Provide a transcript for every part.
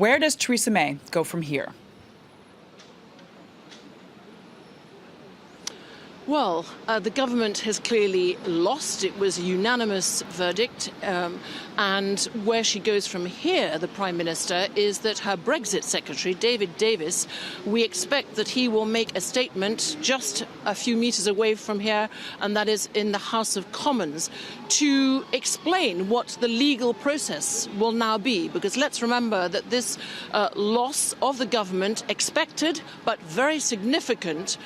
Where does Theresa May go from here? Well, the government has clearly lost. It was a unanimous verdict. And where she goes from here, the Prime Minister, is that her Brexit Secretary, David Davis, we expect that he will make a statement just a few metres away from here, and that is in the House of Commons, to explain what the legal process will now be. Because let's remember that this loss of the government, expected but very significant,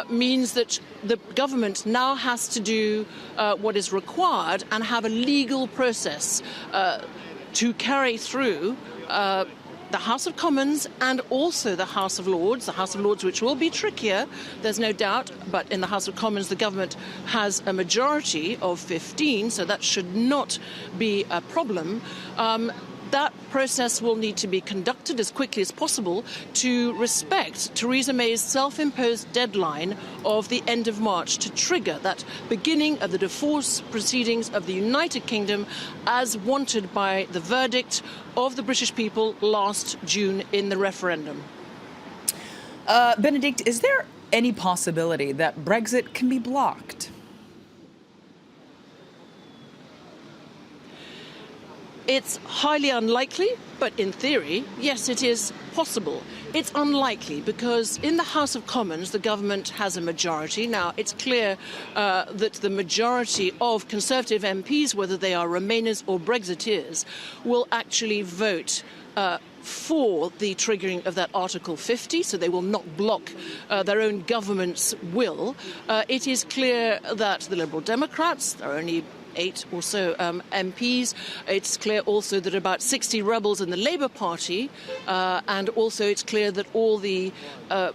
means that the government now has to do what is required and have a legal process to carry through the House of Commons and also the House of Lords. The House of Lords, which will be trickier, there's no doubt, but in the House of Commons the government has a majority of 15, so that should not be a problem. That process will need to be conducted as quickly as possible to respect Theresa May's self-imposed deadline of the end of March to trigger that beginning of the divorce proceedings of the United Kingdom as wanted by the verdict of the British people last June in the referendum. Benedict, is there any possibility that Brexit can be blocked? It's highly unlikely, but in theory, yes, it is possible. It's unlikely because in the House of Commons, the government has a majority. Now, it's clear that the majority of Conservative MPs, whether they are Remainers or Brexiteers, will actually vote for the triggering of that Article 50, so they will not block their own government's will. It is clear that the Liberal Democrats, there are only 8 or so MPs. It's clear also that about 60 rebels in the Labour Party, and also it's clear that all the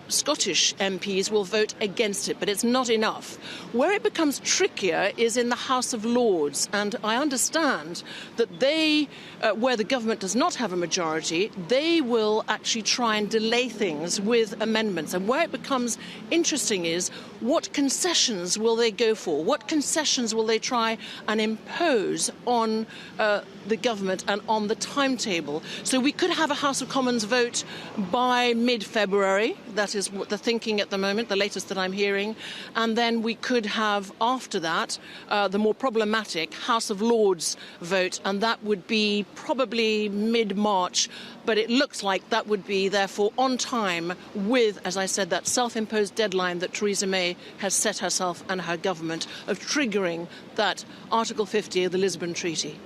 Scottish MPs will vote against it, but it's not enough. Where it becomes trickier is in the House of Lords, and I understand that they, where the government does not have a majority, they will actually try and delay things with amendments. And where it becomes interesting is what concessions will they go for? What concessions will they try and impose on the government and on the timetable? So we could have a House of Commons vote by mid-February. That is what the thinking at the moment, the latest that I'm hearing. And then we could have, after that, the more problematic House of Lords vote, and that would be probably mid-March. But it looks like that would be, therefore, on time with, as I said, that self-imposed deadline that Theresa May has set herself and her government of triggering that Article 50 of the Lisbon Treaty.